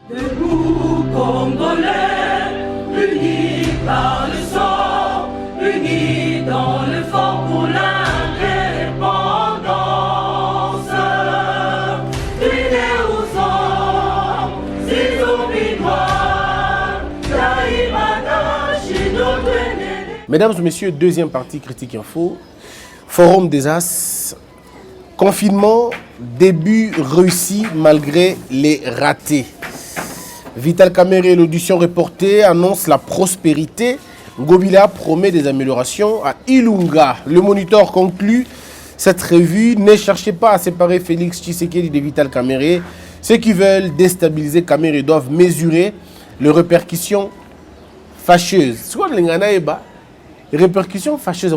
Debout Congolais, unis par le sang, unis dans le fort pour l'indépendance. Unis aux hommes, ces obligeoires, Taïmana, Chidotene. Mesdames et messieurs, deuxième partie Critique Info, Forum des As, confinement, début réussi malgré les ratés. Vital Kamerhe, l'audition reportée, annonce la prospérité. Ngobila promet des améliorations à Ilunga. Le Moniteur conclut cette revue. Ne cherchez pas à séparer Félix Tshisekedi de Vital Kamerhe. Ceux qui veulent déstabiliser Kamerhe doivent mesurer les répercussions fâcheuses. C'est quoi les répercussions fâcheuses?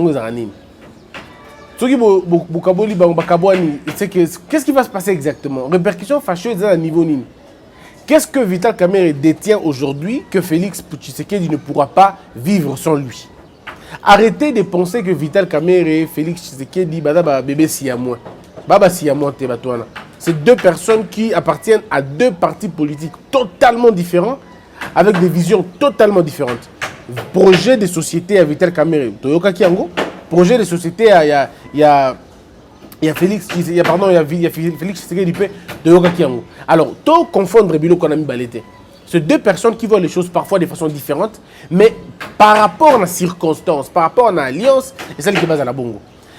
Qu'est-ce qui va se passer exactement? Répercussions fâcheuses à niveau nini. Qu'est-ce que Vital Kamerhe détient aujourd'hui que Félix Tshisekedi ne pourra pas vivre sans lui? Arrêtez de penser que Vital Kamerhe, Félix Tshisekedi, bébé Siamois. Baba Siamois, c'est deux personnes qui appartiennent à deux partis politiques totalement différents, avec des visions totalement différentes. Projet de société à Vital Kamerhe, Toyoka Kiango. Projet de société, il y a Félix Tshisekedi de Yoga Kiango. Alors, tout confondre Bilo Konami Balete. C'est deux personnes qui voient les choses parfois de façon différente, mais par rapport à la circonstance, par rapport à l'alliance, et celle qui est basée à la Bongo.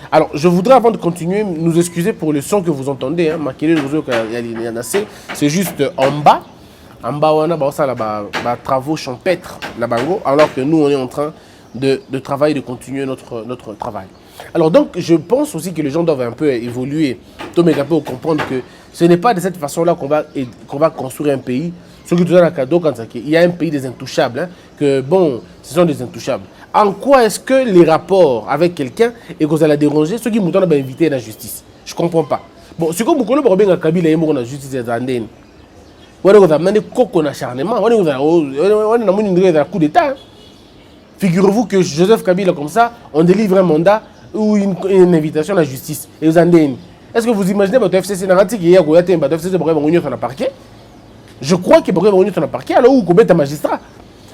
Alors, je voudrais, avant de continuer, nous excuser pour le son que vous entendez. C'est juste en bas. En bas, on a travaux champêtres, alors que nous, on est en train de travailler, de continuer notre travail. Alors donc, je pense aussi que les gens doivent un peu évoluer, pour comprendre que ce n'est pas de cette façon-là qu'on va construire un pays. Il y a un pays des intouchables, hein, que bon, ce sont des intouchables. En quoi est-ce que les rapports avec quelqu'un et que vous allez déranger ceux qui nous donnent inviter à la justice? Je ne comprends pas. Bon, ce que vous connaissez, c'est Kabila et la justice des Andéens. Vous avez demandé qu'on acharnement, vous avez un coup d'État. Figurez-vous que Joseph Kabila, comme ça, on délivre un mandat ou une invitation à la justice. Et vous en donnez. Est-ce que vous imaginez que le FCC n'a pas été parquet? Je crois que le FCC n'a parquet. Alors, où est le magistrat?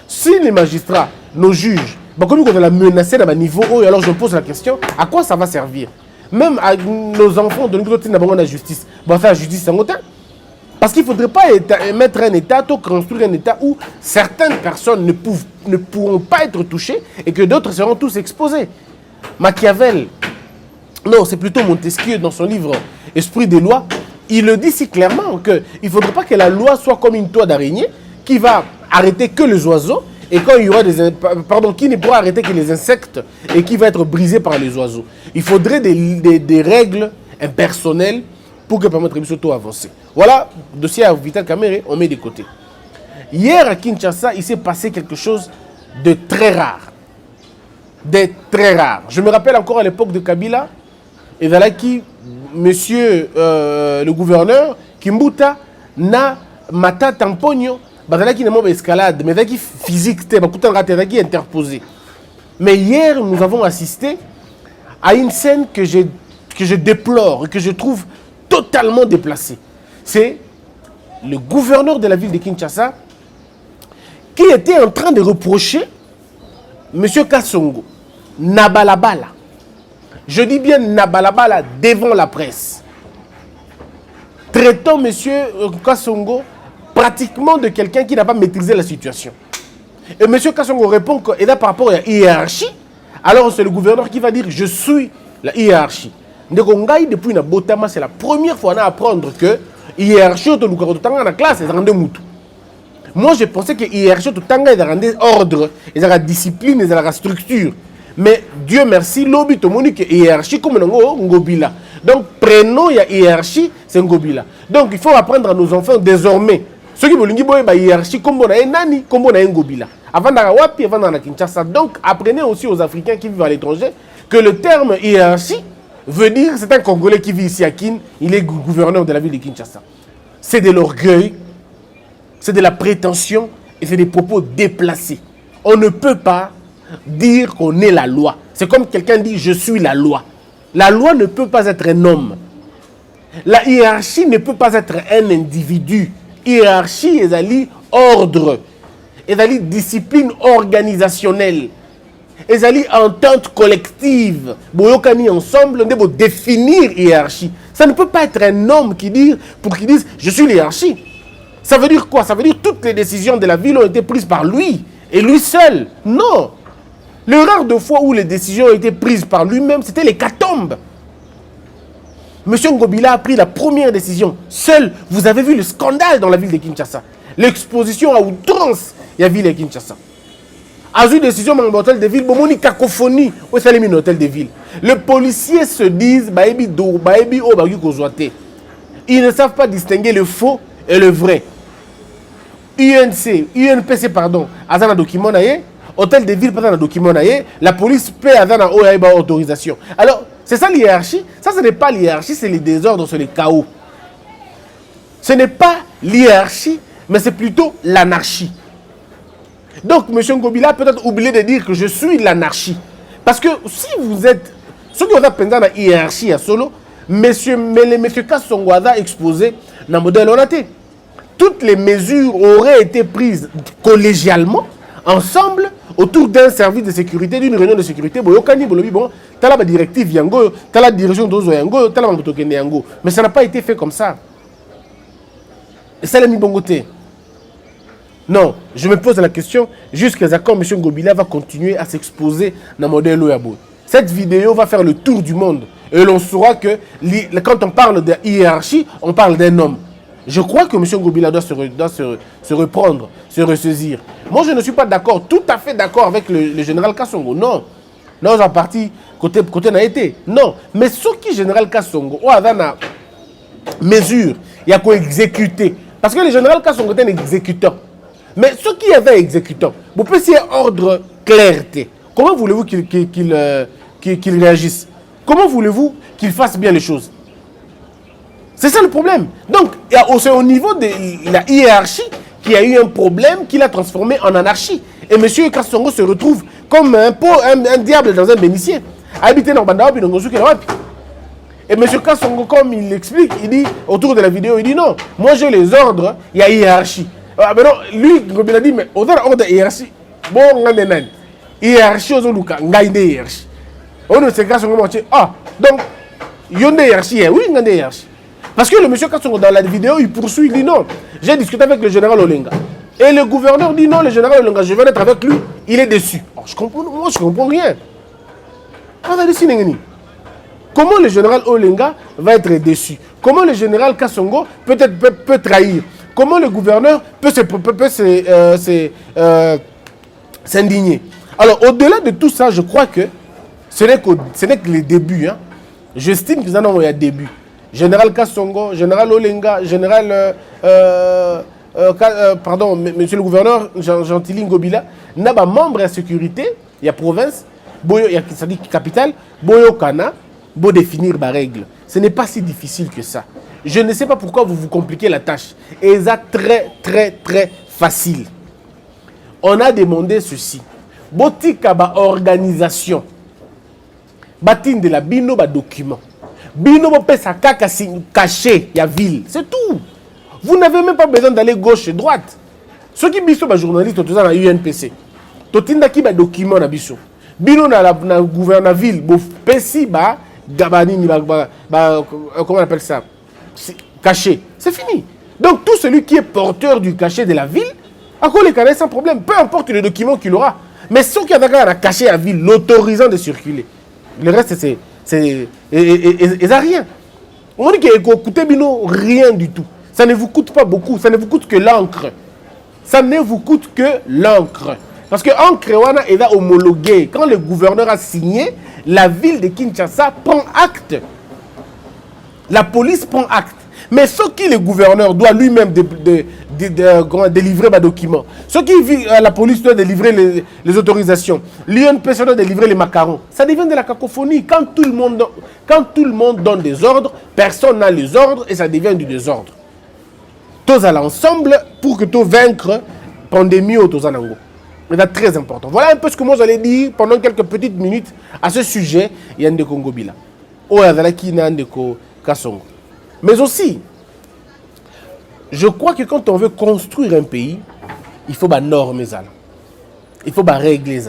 Si les magistrats, nos juges, comme on a menacé à un niveau haut, alors je pose la question, à quoi ça va servir? Même à nos enfants de notre côté, la justice, on va faire la justice en autant. Parce qu'il ne faudrait pas mettre un État, construire un État où certaines personnes ne pourront pas être touchées et que d'autres seront tous exposés. Machiavel, non, c'est plutôt Montesquieu dans son livre Esprit des lois, il le dit si clairement qu'il ne faudrait pas que la loi soit comme une toile d'araignée qui va arrêter que les oiseaux et quand il y aura qui ne pourra arrêter que les insectes et qui va être brisé par les oiseaux. Il faudrait des règles impersonnelles pour que permettre de avancer. Voilà, dossier à Vital Kamerhe, on met de côté. Hier à Kinshasa, il s'est passé quelque chose de très rare. Je me rappelle encore à l'époque de Kabila, et voilà qui, monsieur le gouverneur, Kimbuta, na mata tampogno, voilà qui n'a pas escalade, mais qui physique, qui interposé. Mais hier, nous avons assisté à une scène que je déplore et que je trouve totalement déplacée. C'est le gouverneur de la ville de Kinshasa qui était en train de reprocher M. Kassongo, Nabalabala. Je dis bien Nabalabala devant la presse. Traitant M. Kassongo pratiquement de quelqu'un qui n'a pas maîtrisé la situation. Et M. Kassongo répond que, et là par rapport à la hiérarchie, alors c'est le gouverneur qui va dire je suis la hiérarchie. Depuis na Botama, c'est la première fois à apprendre que hiérarchie dans la classe est rendue moutou. Moi, je pensais que hiérarchie tout le temps rendait ordre, et la discipline, et la structure. Mais Dieu merci, l'obi to monique hiérarchie comme ngobila. Donc prénom il y a hiérarchie, c'est ngobila. Donc il faut apprendre à nos enfants désormais. Ceux qui veulent hiérarchie comme on a nani, comme on a ngobila. Avant d'aller wapi, avant d'aller Kinshasa. Donc apprenez aussi aux Africains qui vivent à l'étranger que le terme hiérarchie veut dire c'est un Congolais qui vit ici à Kin, il est gouverneur de la ville de Kinshasa. C'est de l'orgueil, c'est de la prétention et c'est des propos déplacés. On ne peut pas dire qu'on est la loi. C'est comme quelqu'un dit je suis la loi. La loi ne peut pas être un homme. La hiérarchie ne peut pas être un individu hiérarchie, ezali ordre, ezali discipline organisationnelle, ezali entente collective. Boyokani ensemble, on doit définir hiérarchie. Ça ne peut pas être un homme qui dit, pour qu'il dise je suis l'hiérarchie. Ça veut dire quoi? Ça veut dire que toutes les décisions de la ville ont été prises par lui et lui seul. Non. Le rare de fois où les décisions ont été prises par lui-même, c'était l'hécatombe. Monsieur Ngobila a pris la première décision. Seul, vous avez vu le scandale dans la ville de Kinshasa. L'exposition à outrance, il y a ville de Kinshasa. A eu décision dans l'hôtel de ville, bon, il y a cacophonie au salim dans l'hôtel de ville. Les policiers se disent, ils ne savent pas distinguer le faux et le vrai. UNPC, pardon, a un document, hôtel de ville, pas un document, la police paie à une autorisation. Alors, c'est ça l'hiérarchie. Ça, ce n'est pas l'hiérarchie, c'est les désordres, c'est les chaos. Ce n'est pas l'hiérarchie, mais c'est plutôt l'anarchie. Donc, M. Ngobila a peut-être oublié de dire que je suis l'anarchie. Parce que si vous êtes... Ceux qui ont pensé dans la hiérarchie à solo, M. Kassongo a exposé dans le modèle ONAT. Toutes les mesures auraient été prises collégialement, ensemble, autour d'un service de sécurité, d'une réunion de sécurité. Bon, t'as la directive Yango, t'as la direction d'Ozo Yango, t'as la Motokene Yango. Mais ça n'a pas été fait comme ça. Et ça l'a mis bon côté. Non, je me pose la question, jusqu'à quand M. Ngobila va continuer à s'exposer dans le modèle Oyabo. Cette vidéo va faire le tour du monde. Et l'on saura que quand on parle de hiérarchie, on parle d'un homme. Je crois que M. Ngobila doit se reprendre, se ressaisir. Moi, je ne suis pas d'accord, tout à fait d'accord avec le général Kassongo. Non. Non, j'ai parti côté n'a été. Non. Mais ce qui général Kassongo, on a une mesure, il y a qu'à exécuter. Parce que le général Kassongo est un exécuteur. Mais ce qui est un exécutant, vous pouvez essayer ordre, clarté. Comment voulez-vous qu'il réagisse? Comment voulez-vous qu'il fasse bien les choses? C'est ça le problème. Donc, c'est au niveau de la hiérarchie qu'il y a eu un problème qui l'a transformé en anarchie. Et M. Kassongo se retrouve comme un diable dans un bénitier. Habité dans Bandawa, puis dans Gosuke. Et M. Kassongo, comme il l'explique, il dit, autour de la vidéo, il dit non, moi j'ai les ordres, il y a hiérarchie. Ah, mais non, lui, comme il a dit, mais au ordre de hiérarchie, bon, on a des hiérarchie, on a une hiérarchie. On ne sait pas ah, donc, il y a une hiérarchie, oui, il y a une hiérarchie. Parce que le monsieur Kassongo, dans la vidéo, il poursuit, il dit non, j'ai discuté avec le général Olenga. Et le gouverneur dit non, le général Olenga, je vais être avec lui, il est déçu. Alors, moi, je ne comprends rien. Comment le général Olenga va être déçu? Comment le général Kassongo peut trahir? Comment le gouverneur peut s'indigner? Alors, au-delà de tout ça, je crois que ce n'est que les débuts. Hein. J'estime que ça n'a pas début. Général Kassongo, général Olenga, général... pardon, monsieur le gouverneur, Gentili Ngobila, n'a pas membre de la sécurité, il y a province, il y a capitale, Boyo Kana, pour définir ma règle. Ce n'est pas si difficile que ça. Je ne sais pas pourquoi vous vous compliquez la tâche. Et c'est très, très, très facile. On a demandé ceci. Botika ba organisation. Batin de la bino ba document. Bino ba pesa kaka caché ya ville. C'est tout. Vous n'avez même pas besoin d'aller gauche et droite. Ceux qui biso ba journaliste tout ça na UNPC. Totinda ki ba document na biso. Bino na gouvernement ville bo pesi ba gabanini comment on appelle ça? Caché. C'est fini. Donc tout celui qui est porteur du cachet de la ville, à quoi les canaux sans problème, peu importe le document qu'il aura. Mais ceux qui ont caché à la ville, l'autorisant de circuler, le reste c'est rien. On dit que coûtez rien du tout. Ça ne vous coûte pas beaucoup, ça ne vous coûte que l'encre. Ça ne vous coûte que l'encre. Parce que l'encre est homologué. Quand le gouverneur a signé, la ville de Kinshasa prend acte. La police prend acte. Mais ce qui le gouverneur doit lui-même délivrer des documents, ce qui la police doit délivrer les autorisations, l'UNPC doit délivrer les macarons, ça devient de la cacophonie. Quand tout le monde donne des ordres, personne n'a les ordres et ça devient du désordre. Tous à l'ensemble pour que tu vaincre la pandémie au Tozanango. C'est très important. Voilà un peu ce que moi j'allais dire pendant quelques petites minutes à ce sujet. Il y a Ndeko Ngobila. Oh, il y a Ndeko Kassongo. Mais aussi, je crois que quand on veut construire un pays, il faut des normes, il faut des règles,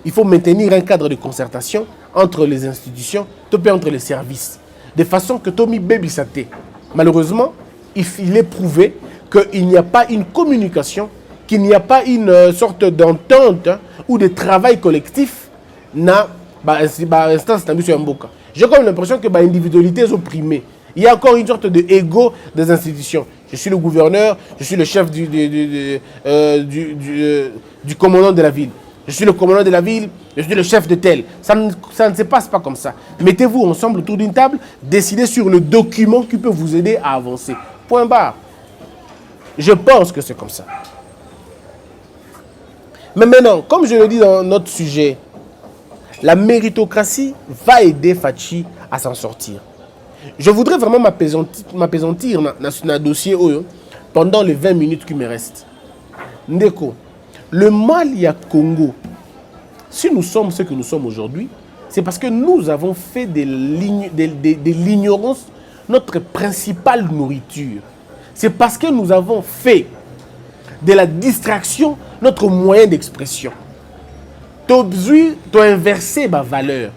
il faut maintenir un cadre de concertation entre les institutions, entre les services, de façon que Tommy Baby Saté. Malheureusement, il est prouvé qu'il n'y a pas une communication, qu'il n'y a pas une sorte d'entente ou de travail collectif na instance sur Mboka. J'ai comme l'impression que l'individualité est opprimée. Il y a encore une sorte d'ego des institutions. Je suis le gouverneur, je suis le chef du commandant de la ville. Je suis le commandant de la ville, je suis le chef de tel. Ça ne se passe pas comme ça. Mettez-vous ensemble autour d'une table, décidez sur le document qui peut vous aider à avancer. Point barre. Je pense que c'est comme ça. Mais maintenant, comme je le dis dans notre sujet, la méritocratie va aider Fachi à s'en sortir. Je voudrais vraiment m'apaisantir dans un dossier pendant les 20 minutes qui me restent. Ndeko, le Mali à Congo, si nous sommes ce que nous sommes aujourd'hui, c'est parce que nous avons fait de l'ignorance notre principale nourriture. C'est parce que nous avons fait de la distraction notre moyen d'expression. Tu as inversé ma valeur.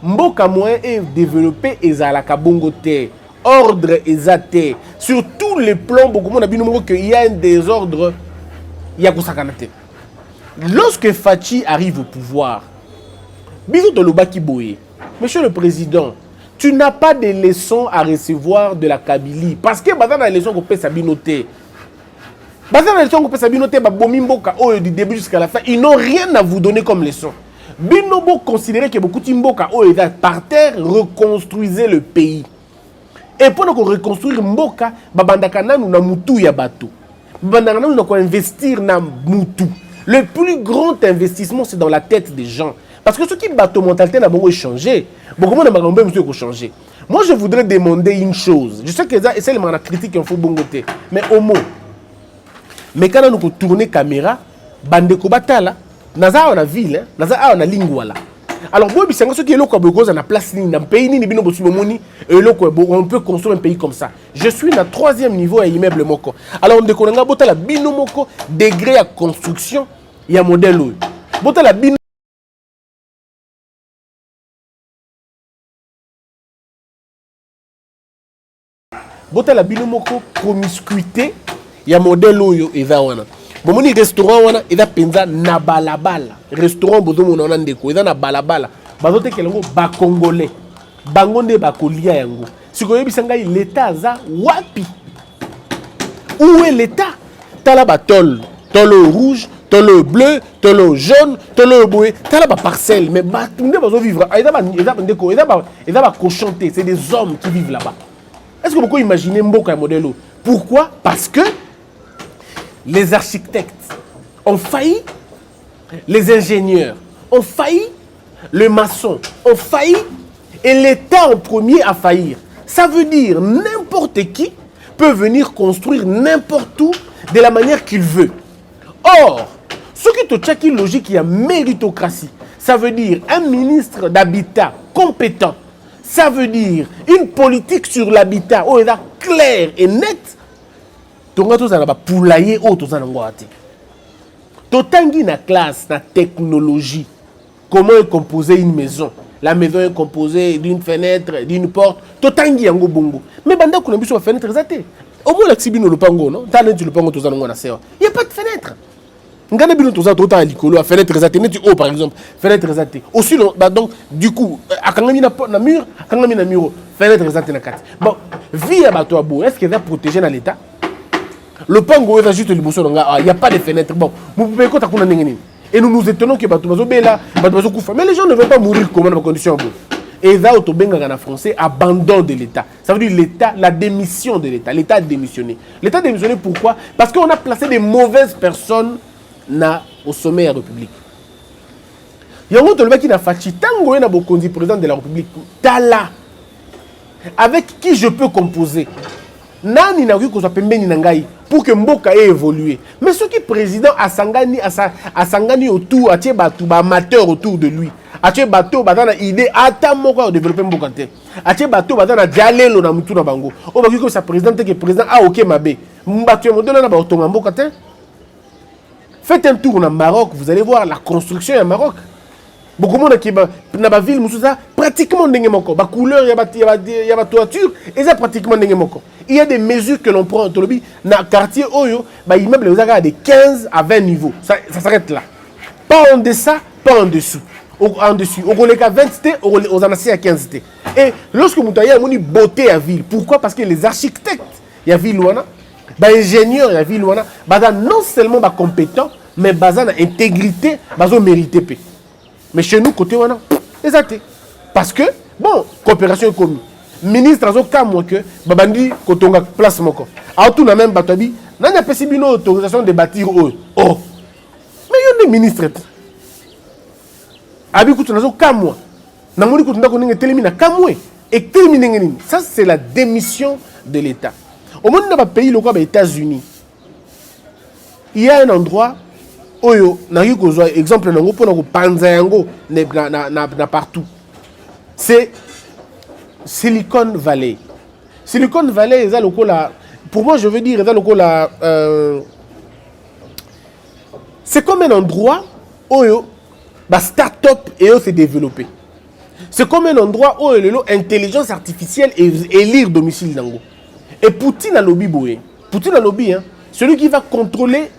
Mboka moyen est développé ezalaka bongo te. Ordre ezate. Sur tous les plans, beaucoup de gens qu'il y a un désordre. Il y a Kosakanate. Lorsque Fachi arrive au pouvoir, bisous de l'Obaki Boye, Monsieur le Président, tu n'as pas de leçons à recevoir de la Kabylie. Parce que dans la leçon qu'on peut s'abinoter. Dans la leçon qu'on peut s'abinoter, du début jusqu'à la fin, ils n'ont rien à vous donner comme leçon. Binobo considérait que beaucoup de Mboka par terre reconstruisait le pays. Et pendant qu'on reconstruit Mboka, babandakana nous na mutu ya bato. Babandakana nous na investir na mutu. Le plus grand investissement c'est dans la tête des gens. Parce que ce qui bateau mentalité n'a pas changé. Beaucoup de gens ont changé. Moi je voudrais demander une chose. Je sais que c'est la critique qu'il faut bongoter. Mais au mot. Mais quand nous tournons la caméra, bandeko batala. Naza na ville, naza na lingua là. Alors moi bisango ce qui est loko bogoza na place ni na pays ni bino bosumoni et loko on peut construire un pays comme ça. Je suis na 3e niveau à immeuble moko. Alors on dékonanga botala bino moko degré à construction, il y a modèle où. Botala bino botala bino moko promiscuité, il y a modèle où eza wana. Bon, mon restaurant, il a penza na balabala. Restaurant, bozo mon on ndeko, il a na balabala. Bazote kelengo ba congolais. Bangonde ba kolia yango. Sikoyo bisanga l'état za wapi? Où est l'état? Tala ba tol rouge, tol bleu, tol jaune, tol bleu, tala ba parcelle mais ba tunde bazo vivre. Il va cochonter, c'est des hommes qui vivent là-bas. Est-ce que vous pouvez imaginer Mboka modèle? Pourquoi? Parce que les architectes ont failli, les ingénieurs ont failli, les maçons ont failli et l'État en premier a failli. Ça veut dire n'importe qui peut venir construire n'importe où de la manière qu'il veut. Or, ce qui est une logique, il y a méritocratie. Ça veut dire un ministre d'habitat compétent. Ça veut dire une politique sur l'habitat où elle est claire et nette. Tonga to zana ba poulailler o to zana ngwate. To tangi na classe na technologie. Comment est composée une maison? La maison est composée d'une fenêtre, d'une porte. To tangi yango bongo. Mais banda kuna biso ba fenêtre zate. Au moins la xibino le pango non? Tane tu le pango to zana ngwana sewa. Il y a pas de fenêtre. Ngana bino to zana to ta likolo a fenêtre zate netu o par exemple, fenêtre zate. Aussi bah donc du coup akangami na mur, akangami na muro, fenêtre zate na kati. Bon, vie à bato abo, est-ce qu'elle va protéger dans l'état? Le pango est juste le bousson, il n'y a pas de fenêtre. Bon, vous pouvez quoi t'as et nous nous étonnons que Batobazo Bela, Batobazo Koufa. Mais les gens ne veulent pas mourir comment dans les conditions. Et là, au Tobenga français, abandon de l'État. Ça veut dire l'État, la démission de l'État. L'État a démissionné. L'État a démissionné pourquoi? Parce qu'on a placé des mauvaises personnes au sommet de la République. Il y a un autre qui n'a pas fait tango et n'a pas président de la République. Tala. Avec qui je peux composer? nani na ko so pembeni na ngai pour que mboka ait évolué. Mais ce qui président asangani autour atie batu ba amateur autour de lui. Atie bato bazana idée ata moko développer mboka te. Atie bato bazana dialelo na mutu na bango. O ba ko sa président te que président a OK mabe. Mbatu modelo na ba otonga mboka te. Faites un tour au Maroc, vous allez voir la construction au Maroc. Beaucoup de monde qui dans la ville, pratiquement n'engemoko. La couleur, il y a la toiture, et ça pratiquement n'engemoko. Il y a des mesures que l'on prend dans le quartier Oyo, immeuble de 15 à 20 niveaux. Ça s'arrête là. Pas en deçà, pas en dessous. En dessus. On a 20 T, on en a 15 T. Et lorsque vous avez une beauté à ville, pourquoi? Parce que les architectes, il y a ville où les ingénieurs, il y a ville où non seulement compétents, mais basé na intégrité, basé mérité. Mais chez nous, côté wana, exact. Parce que, bon, coopération économique. Ministre azo kamwa que babandi kotonga place moko. A tout na même batabi, n'a pas possible une autorisation de bâtir oh. Oh. Mais il y a des ministres. Abi kutu nazo kamwa. Na moni kutu ndako ninge telemina kamwe. Et terminer ngeni. Ça c'est la démission de l'État. Au monde dans pays local des États-Unis. Il y a un endroit oyo naki kozwa exemple nango pona ko panza yango na partout. C'est Silicon Valley. Silicon Valley est lokola, pour moi je veux dire est lokola c'est comme un endroit oyo ba start-up et se développer. C'est comme un endroit où l'intelligence artificielle est lire domicile nango. Et Poutine a lobby boé. Poutine a lobby hein, celui qui va contrôler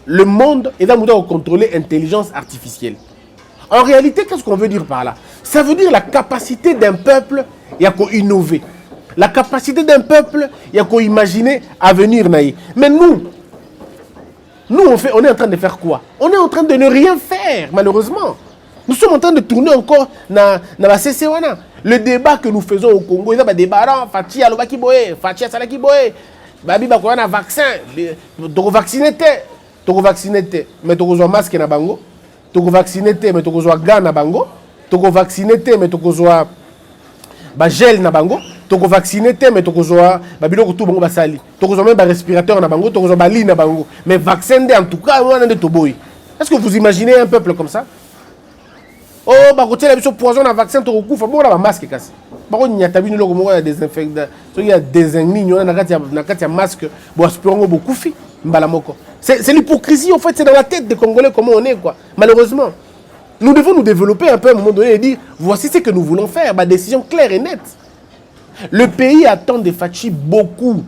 le monde et va contrôler l'intelligence artificielle. En réalité, qu'est-ce qu'on veut dire par là? Ça veut dire la capacité d'un peuple à innover. La capacité d'un peuple à imaginer à venir. Mais nous on est en train de faire quoi? On est en train de ne rien faire, malheureusement. Nous sommes en train de tourner encore dans la CCWANA. Le débat que nous faisons au Congo, il y a un débat, Fatia Lobaki Boé, Fatia Salaki Boé, Babi Bakoana vaccin, tu vacciné, mais tu as un masque na bango. Tu vacciné, mais tu as un gant na bango. Tu vacciné, mais tu as un gel na bango. Tu vacciné, mais tu as un biloko tout bango basali. Tu as même un respirateur na bango. Tu as un lit na bango. Mais vaccin en tout cas, on a de toboy. Est-ce que vous imaginez un peuple comme ça? Oh, bah quand tu as un poison na vaccin, tu as un masque cassé. Par contre, il y a des désinfectants, il y a des ennemis, il y a un masque, bon, espérons beaucoup fi. C'est l'hypocrisie, en fait, c'est dans la tête des Congolais comment on est, quoi. Malheureusement. Nous devons nous développer un peu à un moment donné et dire, voici ce que nous voulons faire, ma décision claire et nette. Le pays attend des Fachi beaucoup.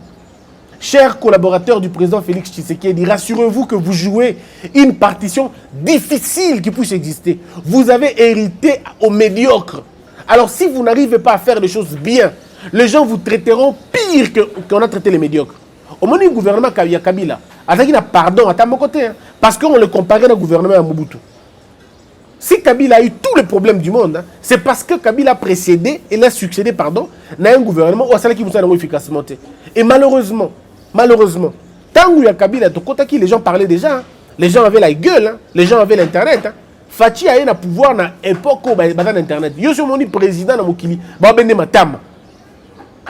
Chers collaborateurs du président Félix Tshisekedi, rassurez-vous que vous jouez une partition difficile qui puisse exister. Vous avez hérité au médiocre. Alors si vous n'arrivez pas à faire les choses bien, les gens vous traiteront pire qu'on a traité les médiocres. Au moment du gouvernement Kabila, il y a pardon à mon côté, hein, parce qu'on le comparait au gouvernement à Mobutu. Si Kabila a eu tous les problèmes du monde, hein, c'est parce que Kabila a précédé, et a succédé, pardon, dans un gouvernement où il qui vous efficacement. Et malheureusement, tant qu'il y a Kabila, les gens parlaient déjà, hein, les gens avaient la gueule, hein, les gens avaient l'internet. Hein. Fachi a eu un pouvoir dans l'époque où il y avait l'internet. Je suis mon président dans Mokili,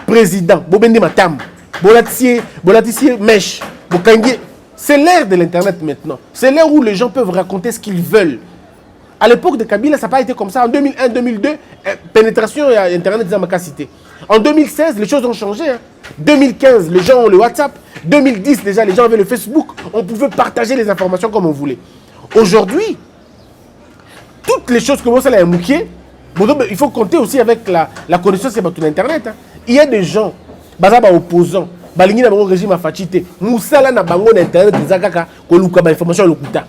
président, Bobende Matam. Bolatissier, mèche, Bokangi. C'est l'ère de l'internet maintenant. C'est l'ère où les gens peuvent raconter ce qu'ils veulent. À l'époque de Kabila, ça n'a pas été comme ça. En 2001, 2002, pénétration à internet dans ma cité. En 2016, les choses ont changé. Hein. 2015, les gens ont le WhatsApp. 2010, déjà, les gens avaient le Facebook. On pouvait partager les informations comme on voulait. Aujourd'hui, toutes les choses que vous savez, il faut compter aussi avec la connaissance de l'internet. Hein. Il y a des gens bazaba opposant balingi na bango régime afachité musala na bango na internet ezakaka ko luka ba information lokuta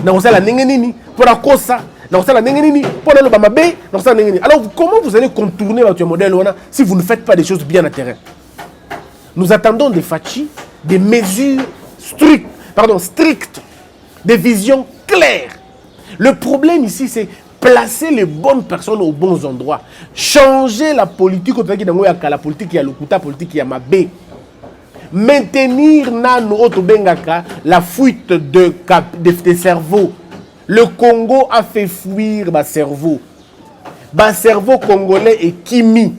na musala ndenge nini pour la kosa na musala ndenge nini pour le ba mabe na musala ndenge nini. Alors comment vous allez contourner votre modèle si vous ne faites pas des choses bien à terrain? Nous attendons des Fachi des mesures strictes, des visions claires. Le problème ici c'est placer les bonnes personnes aux bons endroits. Changer la politique, la politique qui a l'okuta, la politique qui a mabé. Maintenir la fuite de cerveau. Le Congo a fait fuir le cerveau. Le cerveau congolais est kimi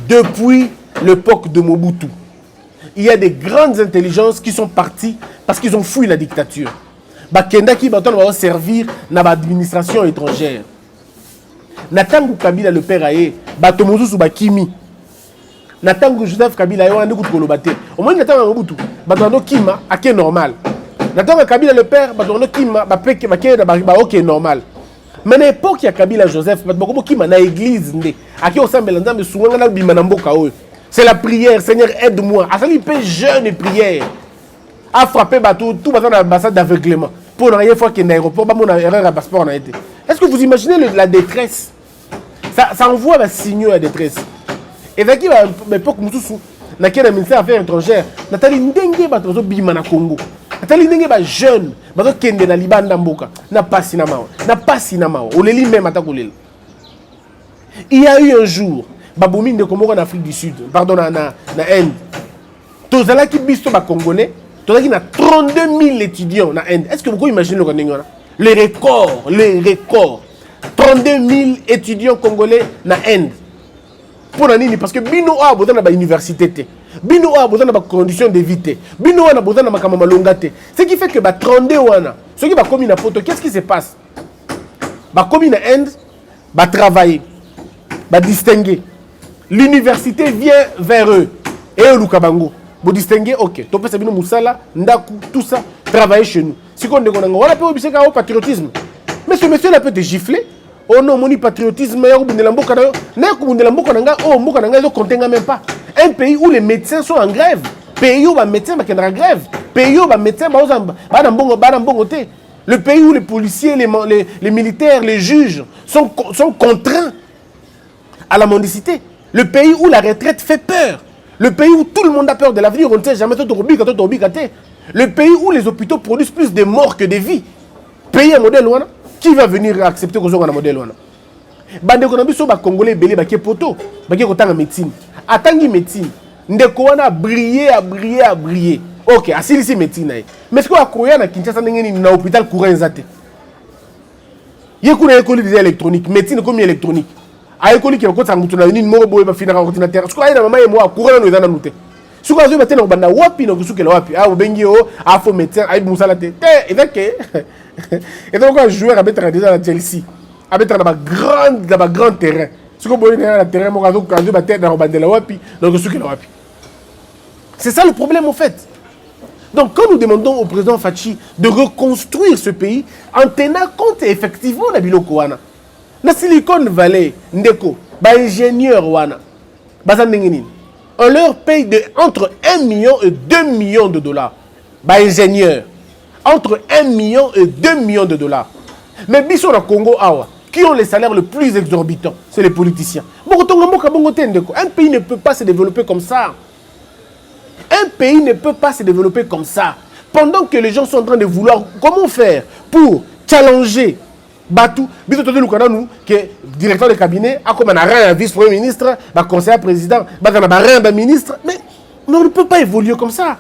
depuis l'époque de Mobutu. Il y a des grandes intelligences qui sont parties parce qu'ils ont fui la dictature. Bakenda qui va servir dans l'administration étrangère. Natangu Kabila le père aye, Batomozu Subakimi. Natangu Joseph Kabila aye, on écoute Kolobate. Au moins Natangu Mobutu, Batono Kima, ake normal. Natangu Kabila le père, Batono Kima, Bapeke, ok normal. Mais à l'époque, il y a Kabila Joseph, Batono Kima na église, ake Osambelanza, mais souvent na bimanamboka oe. C'est la prière, Seigneur aide-moi. À ça, il peut jeûne et prière. À frapper bateau, tout dans l'ambassade d'aveuglement. Pour la première fois qu'il y a un aéroport, mon erreur à passeport en a été. Est-ce que vous imaginez la détresse? Ça envoie un signal à détresse. Et avec qui, à l'époque, Moussou, dans le ministère des Affaires étrangères, Nathalie Ndenge bateau bima na Congo. Nathalie Ndenge ba jeune, bateau kende na Liban d'Amboka, n'a pas sinama, on les lit même à Takolel. Il y a eu un jour, Baboumi de Komoro en Afrique du Sud, pardon, en Inde. Tozala qui bisto ba Congolais, Tozala qui a 32 000 étudiants en Inde. Est-ce que vous pouvez imaginer le record? Les records. 32 000 étudiants congolais en Inde. Pour nini parce que bino a besoin de l'université. Bino a besoin de conditions de vie. Bino a besoin de makamama. Ce qui fait que 32 wana, ceux qui va commis na photo, qu'est-ce qui se passe? Ba commis na Inde, ba travailler, ba distinguer. L'université vient vers eux. Et au Lukabango. Vous distinguez, ok. Topé Sabino Moussala, Ndaku, tout ça, travailler chez nous. Si on dit on a pu obéir au patriotisme. Mais ce monsieur là peut te gifler. Oh non, mon patriotisme, même pas. Un pays où les médecins sont en grève. Pays où les médecins sont en grève. Pays où les médecins sont en grève. Le pays où les policiers, les militaires, les juges sont contraints à la mendicité. Le pays où la retraite fait peur. Le pays où tout le monde a peur de l'avenir. On ne sait jamais. Le pays où les hôpitaux produisent plus de morts que de vies. Pays à modèle loin. Qui va venir accepter que nous avons un modèle loin? Bande Konambi so ba Congolais belé ba ke poto, ba ke kotanga médecine. Atangi médecine. Ndeko wana briller. OK, asili si médecine. Mais ce qu'on a koya na Kinshasa ndenge na hôpital courant nzate. Yekuna école des électroniques, médecine comme électronique. A école qui ko tsangutu na ni moko boye ba finaka ordinateur. Ce qu'on a na mama ye mo courant no ezana nute. Ce qu'on a zo batena banda wapi no kusukela wapi. Ah obengi o afo médecin ay musala te. Et donc et donc un joueur a mettre déjà à Chelsea. A mettre dans un grand terrain. Ce qu'on voit dans le terrain, mon gars, quand je battais dans le la wapi, donc ce qu'il a wapi. C'est ça le problème en fait. Donc quand nous demandons au président Fachi de reconstruire ce pays en tenant compte effectivement de biloko wana. Na Silicon Valley, ndeko, ba ingénieur wana. On leur paye entre 1 million et 2 millions de dollars. Ba ingénieur. Entre 1 million et 2 millions de dollars. Mais biso na Congo awa, qui ont les salaires les plus exorbitants, c'est les politiciens. Un pays ne peut pas se développer comme ça. Un pays ne peut pas se développer comme ça. Pendant que les gens sont en train de vouloir, comment faire pour challenger Batou, biso tote lukana nous que directeur de cabinet, a comme un rien vice-premier ministre, conseiller président, un ministre, mais on ne peut pas évoluer comme ça.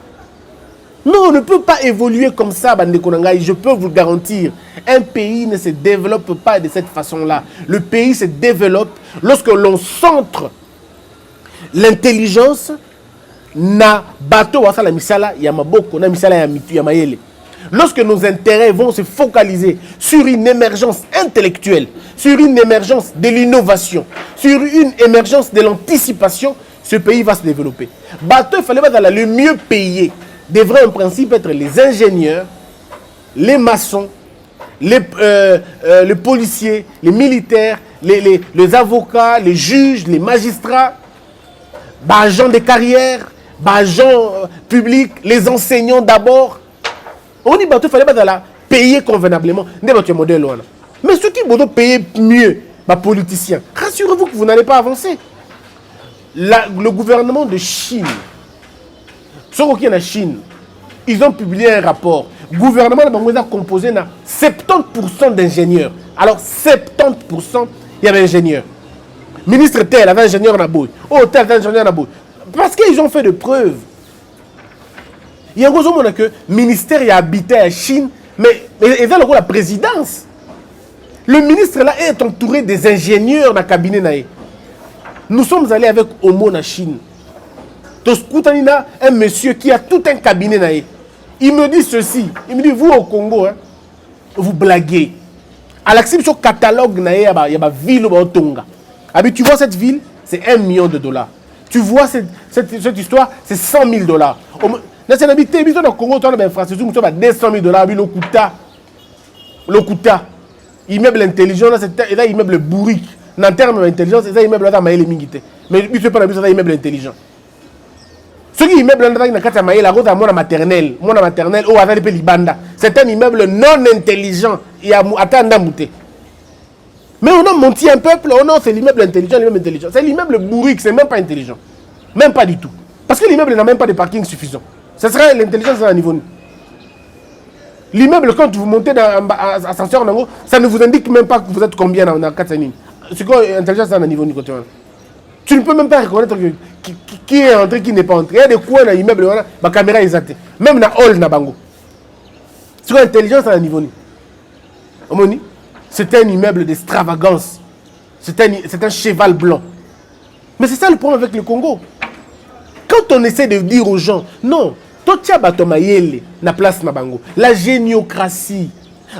Non, on ne peut pas évoluer comme ça, Bande Konangai. Je peux vous le garantir. Un pays ne se développe pas de cette façon-là. Le pays se développe lorsque l'on centre l'intelligence na bateau wasa la misala ya maboko na misala ya mitu ya mayele. Lorsque nos intérêts vont se focaliser sur une émergence intellectuelle, sur une émergence de l'innovation, sur une émergence de l'anticipation, ce pays va se développer. Bateau, il fallait pas le mieux payé. Devraient en principe être les ingénieurs, les maçons, les policiers, les militaires, les avocats, les juges, les magistrats, agents de carrière, agents publics, les enseignants d'abord. On dit qu'il fallait pas payer convenablement. Mais ceux qui doivent payer mieux, les politiciens, rassurez-vous que vous n'allez pas avancer. Le gouvernement de Chine, ceux qui sont en Chine, ils ont publié un rapport. Le gouvernement a composé 70% d'ingénieurs. Alors 70%, il y avait ingénieurs. Ministre tel avait ingénieur na boy. Oh tel avait ingénieur na boy. Parce qu'ils ont fait de preuves. Il y a un gros que le ministère a habité à Chine, mais il y a la présidence. Le ministre là est entouré des ingénieurs dans le cabinet. Nous sommes allés avec Homo en Chine. Toskoutanina, un monsieur qui a tout un cabinet naïe. Il me dit ceci. Il me dit, vous au Congo, hein, vous blaguez. À l'accès sur catalogue naïe, il y a une ville au Tonga. Tu vois cette ville, c'est $1 million. Tu vois cette histoire, c'est $100 000. Dans cette habité, au Congo, tu as une infrastructure, tu as $200 000. Lokuta. Immeuble intelligent, c'est un immeuble bourrique. En termes d'intelligence, c'est un immeuble là, mais tu ne peux pas un immeuble intelligent. Ce qui est immeuble là, mon maternelle, c'est un immeuble non intelligent. Il y a mais on a menti un peuple, oh non, c'est l'immeuble intelligent, l'immeuble intelligent. C'est l'immeuble bourrique, c'est même pas intelligent. Même pas du tout. Parce que l'immeuble n'a même pas de parking suffisant. Ce serait l'intelligence à un niveau. L'immeuble, quand vous montez dans l'ascenseur, ça ne vous indique même pas que vous êtes combien dans 4 lignes. C'est quoi l'intelligence à un niveau? Tu ne peux même pas reconnaître qui est entré, qui n'est pas entré. Il y a des coins dans l'immeuble, ma caméra est zattée. Même dans hall, na bango. C'est quoi l'intelligence à un niveau? C'est un immeuble d'extravagance. C'est un cheval blanc. Mais c'est ça le problème avec le Congo. Quand on essaie de dire aux gens, non, la place Nabango, la géniocratie,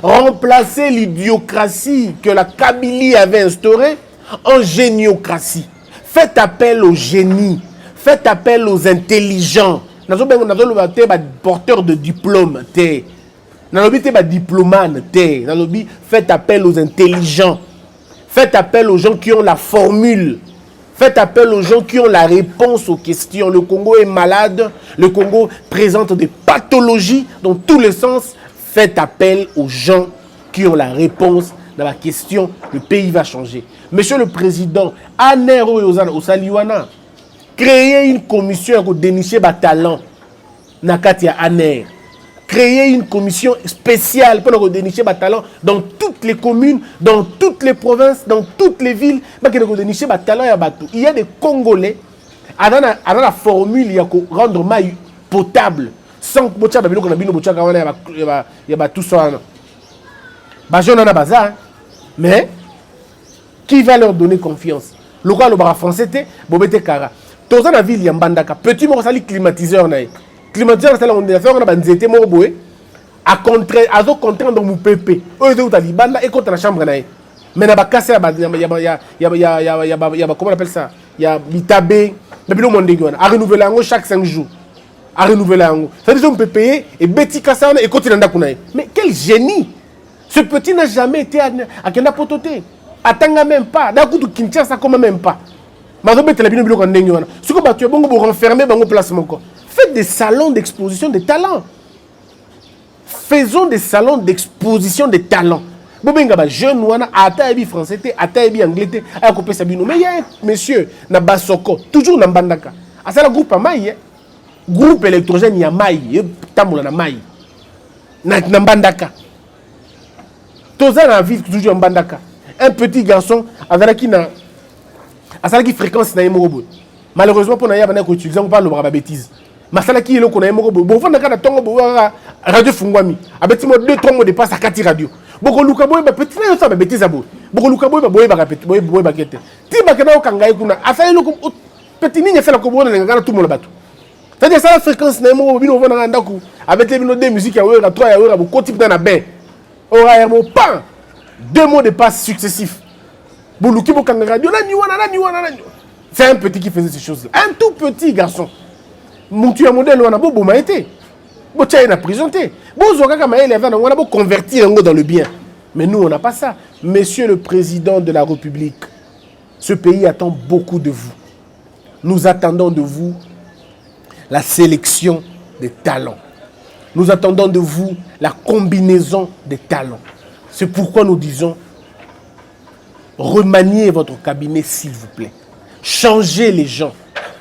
remplacer l'idiocratie que la Kabylie avait instaurée en géniocratie. Faites appel aux génies, faites appel aux intelligents. Nous sommes porteurs de diplômes. Faites appel aux intelligents. Faites appel aux gens qui ont la formule. Faites appel aux gens qui ont la réponse aux questions. Le Congo est malade. Le Congo présente des pathologies dans tous les sens. Faites appel aux gens qui ont la réponse dans la question. Le pays va changer. Monsieur le Président, créez une commission pour dénicher les talents. Nakatia Aner. Créer une commission spéciale pour dénicher les talents dans toutes les communes, dans toutes les provinces, dans toutes les villes. Il y a des Congolais, à la formule, il y a rendre maï potable. Sans que tout ça. Mais qui va leur donner confiance? Le roi, le français, Bobete Kara. Dans la ville, il y a un bandaka. Petit mot, c'est climatiseur. Climatiseur, c'est là où on a fait un banzete morboé. À contraire, dans mon pépé. Eux, ils ont dit banda et contre la chambre. Mais il y a comment on appelle ça? Il y a Bitabé. Depuis le monde, à renouveler chaque 5 jours. À renouveler. C'est-à-dire qu'on peut payer et Betty Kassane et continuer à courir. Mais quel génie! Ce petit n'a jamais été à Kenda Pototé. Attends même pas. D'un coup, Kinshasa, comme même pas. Faites des salons d'exposition de talents. Faisons des salons d'exposition de talents. Jeune wana ataebi français ataebi anglais akopé sabino mais il y a un monsieur na Basoko toujours na Mbandaka asala groupe amaï groupe électrogène ya maï tambola na maï na Mbandaka toza na ville toujours na Mbandaka un petit garçon azalaki na asalaki fréquence na yemorobo malheureusement pour na yaba na ko utiliser on parle de bêtise masalaki yelo ko na yemorobo bon fanda kana tongo bo radio fungwami abeti mo 2-3 mots de passe à kati radio. Boko luka boy ba petit na yosa ba bêtise abo. Boko luka boy ba boy ba boy ba kete. Ti ba kana okangai kuna afai loko petit ninya fela ko bona ngana tout le bateau. C'est-à-dire ça la fréquence na mo bino vona ndaku avec les bino de musique ya wera 3 ya wera bo kotip dans na bain. Ora ya mo pan 2 mots de passe successifs. Boluki bo kanga radio na niwana. C'est un petit qui faisait ces choses-là. Un tout petit garçon. Mon tu a modèle wana bo ma été. Bo tient na présenté. On a convertir dans le bien. Mais nous, on n'a pas ça. Monsieur le Président de la République, ce pays attend beaucoup de vous. Nous attendons de vous la sélection des talents. Nous attendons de vous la combinaison des talents. C'est pourquoi nous disons, remaniez votre cabinet, s'il vous plaît. Changez les gens.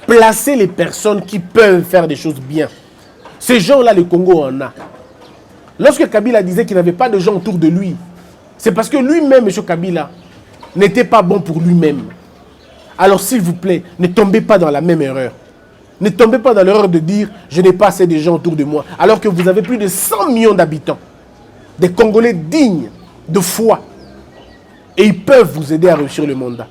Placez les personnes qui peuvent faire des choses bien. Ces gens-là, le Congo en a. Lorsque Kabila disait qu'il n'avait pas de gens autour de lui, c'est parce que lui-même, M. Kabila, n'était pas bon pour lui-même. Alors, s'il vous plaît, ne tombez pas dans la même erreur. Ne tombez pas dans l'erreur de dire « je n'ai pas assez de gens autour de moi », alors que vous avez plus de 100 millions d'habitants. Des Congolais dignes de foi. Et ils peuvent vous aider à réussir le mandat.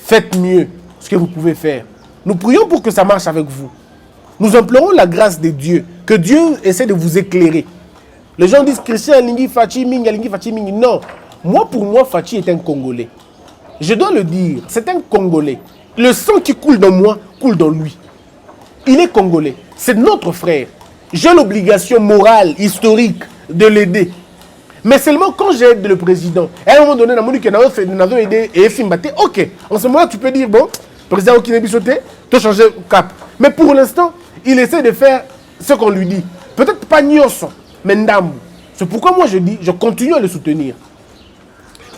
Faites mieux ce que vous pouvez faire. Nous prions pour que ça marche avec vous. Nous implorons la grâce de Dieu, que Dieu essaie de vous éclairer. Les gens disent Christian Lingi Fachi Mingi. Non, pour moi, Fachi est un Congolais. Je dois le dire, c'est un Congolais. Le sang qui coule dans moi coule dans lui. Il est Congolais. C'est notre frère. J'ai l'obligation morale, historique de l'aider. Mais seulement quand j'aide le président, à un moment donné, nous avons aidé et Fimbate, ok. En ce moment, tu peux dire, bon, président Okinebisote, tu as changé cap. Mais pour l'instant, il essaie de faire ce qu'on lui dit. Peut-être pas Nyonso, mais Ndambu. C'est pourquoi moi je dis, je continue à le soutenir.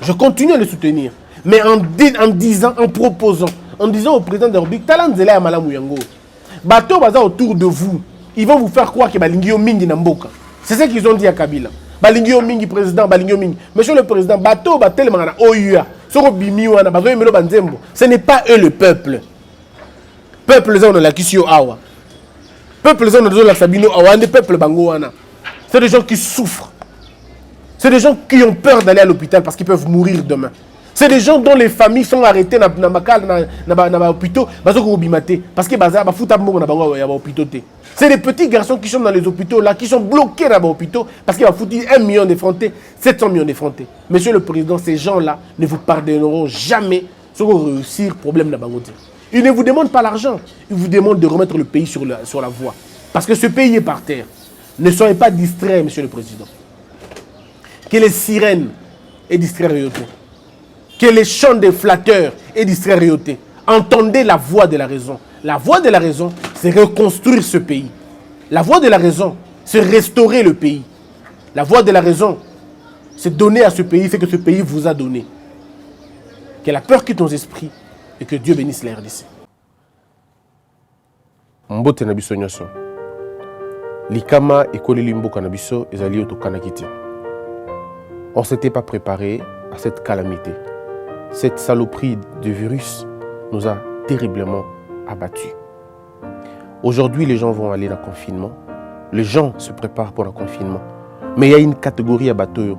Je continue à le soutenir. Mais en disant, en proposant, en disant au président de Rubik, Talanzela Malamu Yango, bateau baza autour de vous, ils vont vous faire croire que Balingio Mingi Namboka. C'est ce qu'ils ont dit à Kabila. Balingio Mingi président, Balingio Mingi. Monsieur le président, bateau batel mangana Oyua, Sorobimiwana, Bazoy Melo Banzembo. Ce n'est pas eux le peuple. Peuple les gens de la Kisio Awa. Peuple les gens de la Sabino Awa, des peuples Bangoana. C'est des gens qui souffrent. C'est des gens qui ont peur d'aller à l'hôpital parce qu'ils peuvent mourir demain. C'est des gens dont les familles sont arrêtées dans l'hôpital parce que c'est des petits garçons qui sont dans les hôpitaux là, qui sont bloqués dans les hôpitaux parce qu'il va foutre 1 million de francs, 700 millions de francs. Monsieur le Président, ces gens-là ne vous pardonneront jamais sur réussir problème de Bangote. Ils ne vous demandent pas l'argent, ils vous demandent de remettre le pays sur la voie. Parce que ce pays est par terre. Ne soyez pas distraits, Monsieur le Président. Que les sirènes aient distrait Rioté. Que les chants des flatteurs aient distrait Rioté. Entendez la voix de la raison. La voix de la raison, c'est reconstruire ce pays. La voix de la raison, c'est restaurer le pays. La voix de la raison, c'est donner à ce pays ce que ce pays vous a donné. Que la peur quitte nos esprits et que Dieu bénisse la RDC. Mbote na biso nyoso. Likama ekoleli mboka na biso ezali otokanaki. On ne s'était pas préparé à cette calamité. Cette saloperie de virus nous a terriblement abattus. Aujourd'hui, les gens vont aller dans le confinement. Les gens se préparent pour le confinement. Mais il y a une catégorie à bateau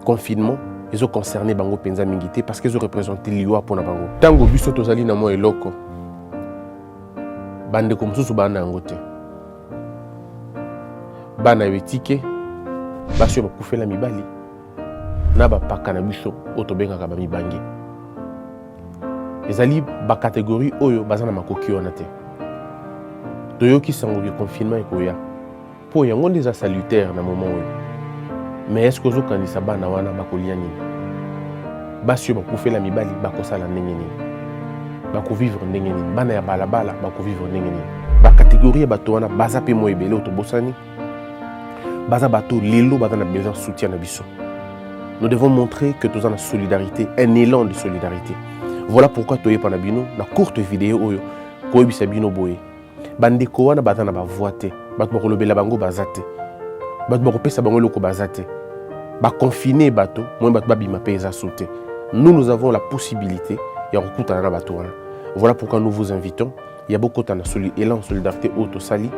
confinement. Ils ont concerné Bango Penza Mingité parce qu'ils ont représenté l'IOA pour Bango. Tango biso tozali na mo eloko. Bande comme sous bana ngote. Bana wetike. Basio bakufela mibali. Na ba pakana biso otobenga ka ba mibangi. Ezali ba catégorie oyo bazana makoki ona te. Toyoki sango le confinement ekoya. Po yango ndeza salutaire na moment oyo. Mais est-ce que vous avez dit bana wana bakolia nini? Basio bakufela mibali bakosala ndenge nini? Bako vivre ndenge nini? Bana ya balabala bako vivre ndenge nini? Ba catégorie bato wana baza pe mo ebele otobosani. Baza bato lelo baza na besoin de soutien na biso. Nous devons montrer que nous avons la solidarité, un élan de solidarité. Voilà pourquoi tu es panabino na courte vidéo oyo ko bisabino boye. Bande ko wana batana ba voité, bat mo lobela bango bazate. Bat mo pesa bango loko bazate. Ba confiner bato, moi bat babima pesa sauter. Nous avons la possibilité ya rekutana na bato wana. Voilà pourquoi nous vous invitons. Il y a beaucoup de élan solidarité auto sali.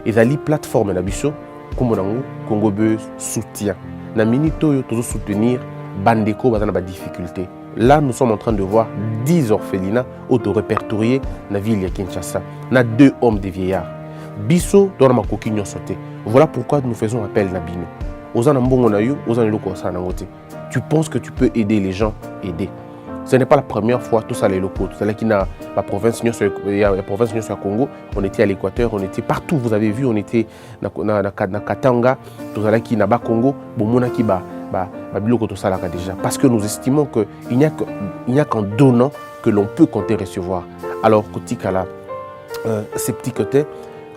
Et la plateforme na biso comme nango Congo Buzz soutien. Na minute oyo tozo soutenir bandeko bazana ba difficulté. Là nous sommes en train de voir 10 orphelinats auto-répertoriés na ville de Kinshasa. Na 2 hommes de vieillards. Biso dona makoki nyonso te. Voilà pourquoi nous faisons appel na bino. Ozana mbongo na yo, ozana loko sana ngote. Tu penses que tu peux aider les gens, aider. Ce n'est pas la première fois tout ça les locaux. Tout ça là qui n'a la province la province du Congo, on était à l'Équateur, on était partout. Vous avez vu, on était na Katanga, tout ça là qui n'a pas Congo, bomona qui ba biloko tout ça là déjà. Parce que nous estimons que il n'y a qu'en donnant que l'on peut compter recevoir. Alors kotikala ces petits côtés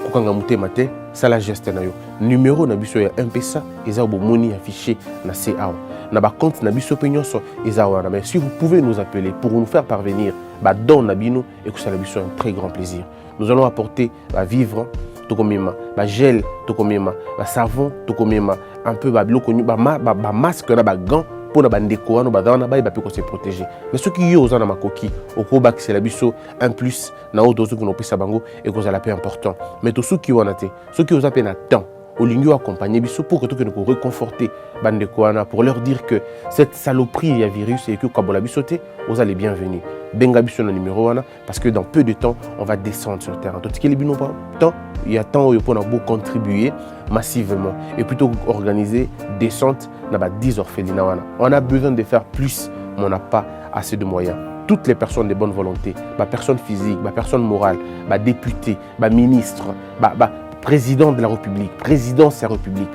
kokanga mate ça la geste na yo. Numéro na biso ya M-Pesa eza bomoni affiché na CA. Na ba compte na biso penyonso ezawana. Mais si vous pouvez nous appeler pour nous faire parvenir ba don na bino et que ça la biso un très grand plaisir. Nous allons apporter ba vivre tokomema, ba gel tokomema, ba savon tokomema, un peu ba biloko ba masque na ba gants pour na ba ndeko wana ba dana ba pe ko se protéger. Mais ceux qui yo ozana makoki okoba que c'est la biso un plus na auto ceux qui n'ont pas ça bango et que ça la paix important. Mais tous ceux qui wana te, ceux qui osent peine à temps au lieu accompagner biso pour que tout que nous réconforter bande koana pour leur dire que cette saloperie il y a virus et que kabola bisoté vous allez bienvenue. benga biso na numéro wana parce que dans peu de temps on va descendre sur le terrain. Donc il y a temps où on a beau contribuer massivement et plutôt organiser descente dans 10 orphelinats wana. On a besoin de faire plus mais on n'a pas assez de moyens. Toutes les personnes de bonne volonté, personnes physiques, personnes morales, députés, ministres, président de la République, présidence de la République,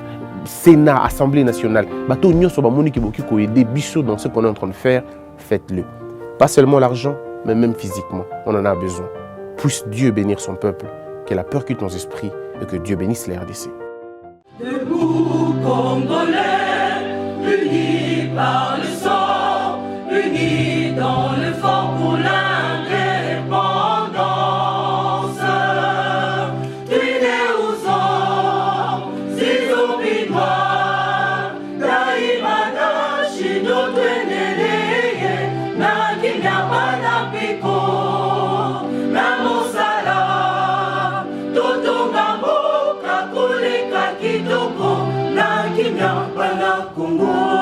Sénat, Assemblée nationale, tout le monde qui peut aider Bissot dans ce qu'on est en train de faire, faites-le. Pas seulement l'argent, mais même physiquement, on en a besoin. Puisse Dieu bénir son peuple, que la peur quitte nos esprits et que Dieu bénisse les RDC. Debout Congolais, unis par le sang, unis dans le fort pour l'indépendance. Unis aux hommes, si oublidois, Daimana, Shido, Tweneleye, Nakinya, Panapiko, Namosala, Totongambo, Kakuleka, Kitoko, Nakinya, Panakungo.